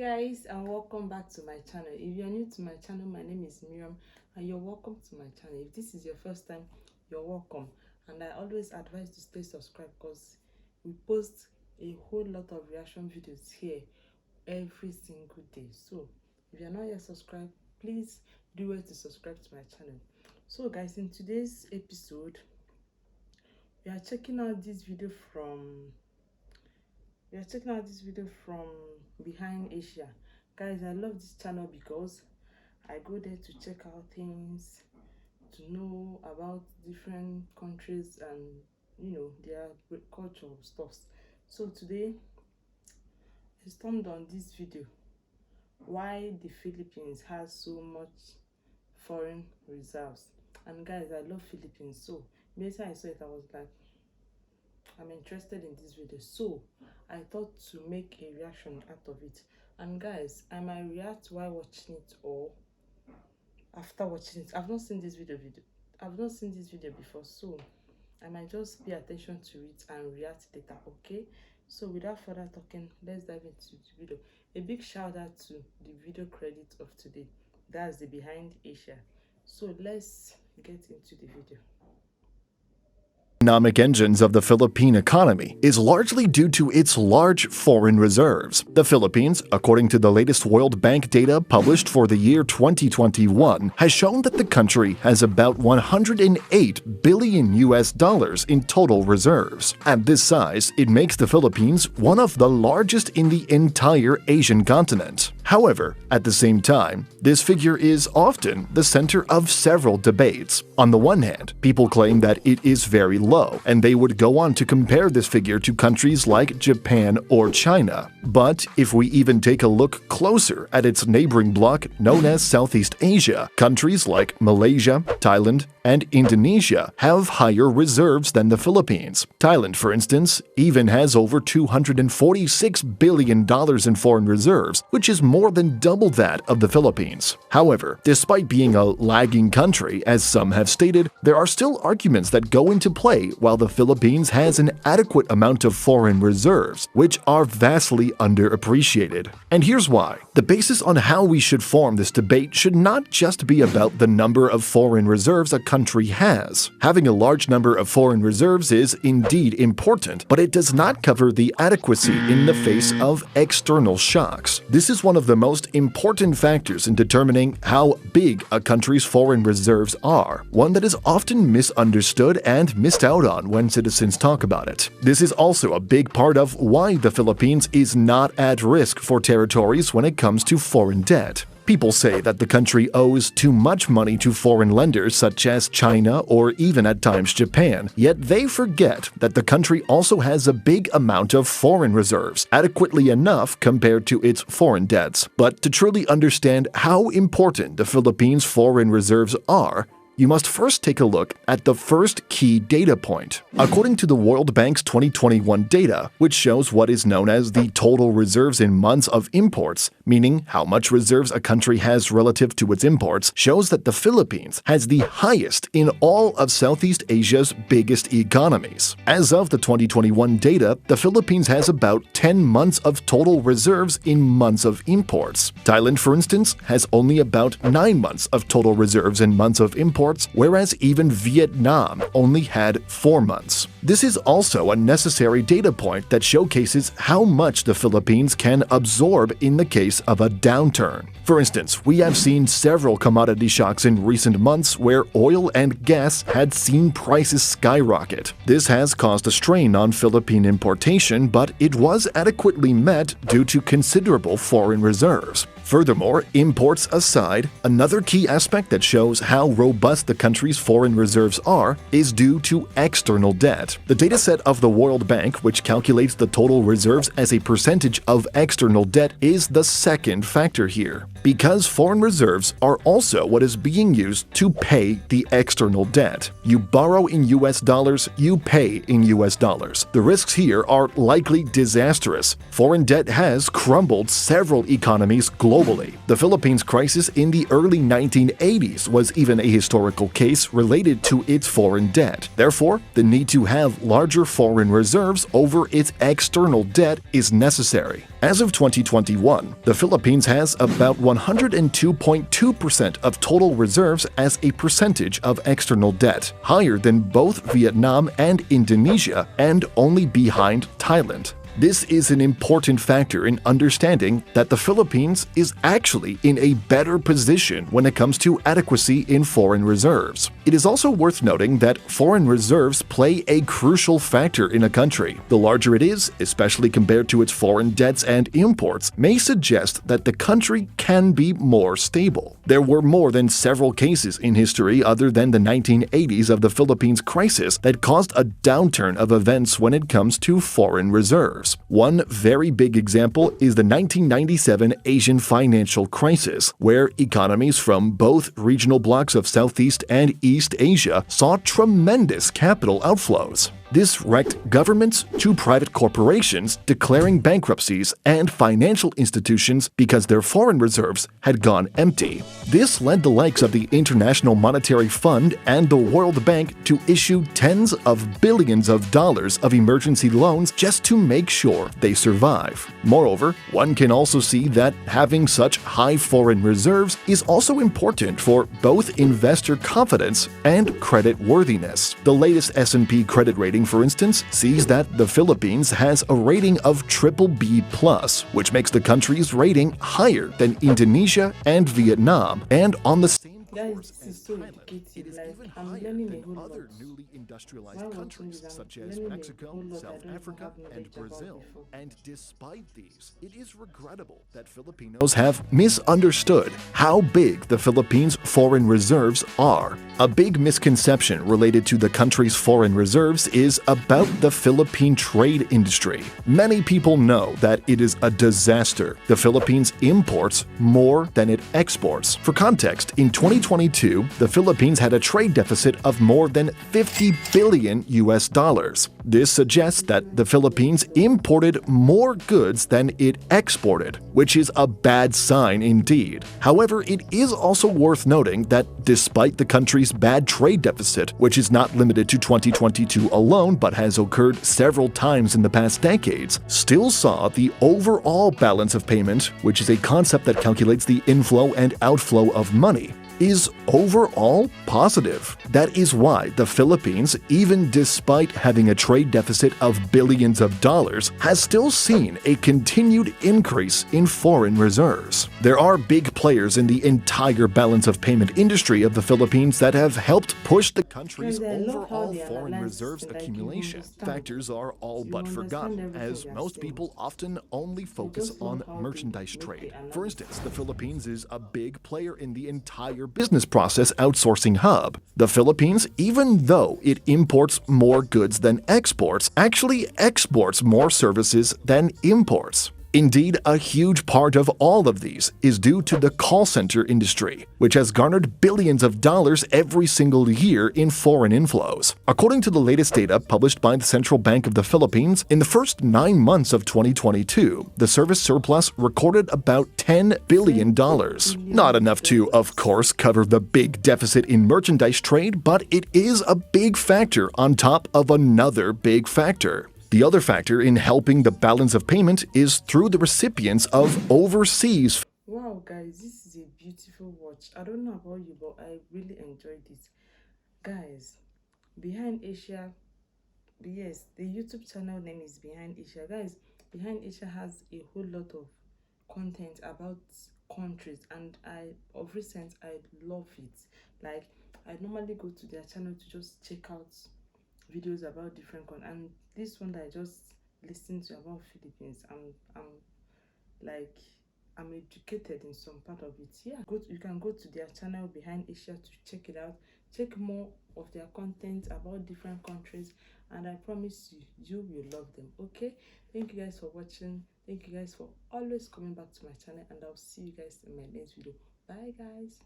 Guys, and welcome back to my channel. If you're new to my channel, my name is Miriam and you're welcome to my channel. If this is your first time, you're welcome, and I always advise to stay subscribed because we post a whole lot of reaction videos here every single day. So if you're not yet subscribed, please do well to subscribe to my channel. So guys, in today's episode we are checking out this video from Behind Asia. Guys, I love this channel because I go there to check out things, to know about different countries and their culture stuff. So today I stumbled on this video, why the Philippines has so much foreign reserves. And guys, I love Philippines, so later I saw it, I was like, I'm interested in this video, so I thought to make a reaction out of it. And guys, I might react while watching it or after watching it. I've not seen this video before, so I might just pay attention to it and react later. Okay, so without further talking, let's dive into the video. A big shout out to the video credit of today, that's the Behind Asia. So let's get into the video. Economic engines of the Philippine economy is largely due to its large foreign reserves. The Philippines, according to the latest World Bank data published for the year 2021, has shown that the country has about 108 billion US dollars in total reserves. At this size, it makes the Philippines one of the largest in the entire Asian continent. However, at the same time, this figure is often the center of several debates. On the one hand, people claim that it is very low, and they would go on to compare this figure to countries like Japan or China. But if we even take a look closer at its neighboring bloc known as Southeast Asia, countries like Malaysia, Thailand, and Indonesia have higher reserves than the Philippines. Thailand, for instance, even has over $246 billion in foreign reserves, which is more than double that of the Philippines. However, despite being a lagging country, as some have stated, there are still arguments that go into play while the Philippines has an adequate amount of foreign reserves, which are vastly underappreciated. And here's why. The basis on how we should form this debate should not just be about the number of foreign reserves a country has. Having a large number of foreign reserves is indeed important, but it does not cover the adequacy in the face of external shocks. This is one of the most important factors in determining how big a country's foreign reserves are, one that is often misunderstood and missed out on when citizens talk about it. This is also a big part of why the Philippines is not at risk for territories when it comes to foreign debt. People say that the country owes too much money to foreign lenders such as China or even at times Japan, yet they forget that the country also has a big amount of foreign reserves, adequately enough compared to its foreign debts. But to truly understand how important the Philippines' foreign reserves are, you must first take a look at the first key data point. According to the World Bank's 2021 data, which shows what is known as the total reserves in months of imports, meaning how much reserves a country has relative to its imports, shows that the Philippines has the highest in all of Southeast Asia's biggest economies. As of the 2021 data, the Philippines has about 10 months of total reserves in months of imports. Thailand, for instance, has only about 9 months of total reserves in months of imports, whereas even Vietnam only had 4 months. This is also a necessary data point that showcases how much the Philippines can absorb in the case of a downturn. For instance, we have seen several commodity shocks in recent months where oil and gas had seen prices skyrocket. This has caused a strain on Philippine importation, but it was adequately met due to considerable foreign reserves. Furthermore, imports aside, another key aspect that shows how robust the country's foreign reserves are is due to external debt. The dataset of the World Bank, which calculates the total reserves as a percentage of external debt, is the second factor here. Because foreign reserves are also what is being used to pay the external debt. You borrow in US dollars, you pay in US dollars. The risks here are likely disastrous. Foreign debt has crumbled several economies globally. The Philippines crisis in the early 1980s was even a historical case related to its foreign debt. Therefore, the need to have larger foreign reserves over its external debt is necessary. As of 2021, the Philippines has about 102.2% of total reserves as a percentage of external debt, higher than both Vietnam and Indonesia, and only behind Thailand. This is an important factor in understanding that the Philippines is actually in a better position when it comes to adequacy in foreign reserves. It is also worth noting that foreign reserves play a crucial factor in a country. The larger it is, especially compared to its foreign debts and imports, may suggest that the country can be more stable. There were more than several cases in history other than the 1980s of the Philippines crisis that caused a downturn of events when it comes to foreign reserves. One very big example is the 1997 Asian financial crisis, where economies from both regional blocs of Southeast and East Asia saw tremendous capital outflows. This wrecked governments to private corporations declaring bankruptcies and financial institutions because their foreign reserves had gone empty. This led the likes of the International Monetary Fund and the World Bank to issue tens of billions of dollars of emergency loans just to make sure they survive. Moreover, one can also see that having such high foreign reserves is also important for both investor confidence and credit worthiness. The latest S&P credit rating, for instance, sees that the Philippines has a rating of BBB+, which makes the country's rating higher than Indonesia and Vietnam, and on the same Guys, course this is as so Thailand. educative. It is Like, even I'm higher learning a than whole lot. other newly industrialized While watching countries this, I'm such as learning a Mexico, whole lot I South don't even Africa, have and knowledge about Brazil. before. And despite these, it is regrettable that Filipinos have misunderstood how big the Philippines' foreign reserves are. A big misconception related to the country's foreign reserves is about the Philippine trade industry. Many people know that it is a disaster. The Philippines imports more than it exports. For context, in 2022, the Philippines had a trade deficit of more than 50 billion US dollars. This suggests that the Philippines imported more goods than it exported, which is a bad sign indeed. However, it is also worth noting that despite the country's bad trade deficit, which is not limited to 2022 alone but has occurred several times in the past decades, still saw the overall balance of payment, which is a concept that calculates the inflow and outflow of money, is overall positive. That is why the Philippines, even despite having a trade deficit of billions of dollars, has still seen a continued increase in foreign reserves. There are big players in the entire balance of payment industry of the Philippines that have helped push the country's Guys, I love how overall they foreign analyze reserves this thing. Like, you accumulation. understand. Factors are all You but understand forgotten, everything as they are most saying. people often only focus just love on how they merchandise make the trade. For analysis. instance, the Philippines is a big player in the entire business process outsourcing hub. The Philippines, even though it imports more goods than exports, actually exports more services than imports. Indeed, a huge part of all of these is due to the call center industry, which has garnered billions of dollars every single year in foreign inflows. According to the latest data published by the Central Bank of the Philippines, in the first 9 months of 2022, the service surplus recorded about $10 billion. Not enough to, of course, cover the big deficit in merchandise trade, but it is a big factor on top of another big factor. The other factor in helping the balance of payment is through the recipients of overseas. Wow, guys, this is a beautiful watch. I don't know about you, but I really enjoyed it. Guys, Behind Asia, yes, the YouTube channel name is Behind Asia. Guys, Behind Asia has a whole lot of content about countries, and of recent, I love it. Like, I normally go to their channel to just check out videos about different countries, and this one that I just listened to about Philippines, I'm like, I'm educated in some part of it. Yeah, you can go to their channel Behind Asia to check it out. Check more of their content about different countries, and I promise you will love them. Okay, thank you guys for watching. Thank you guys for always coming back to my channel, and I'll see you guys in my next video. Bye guys.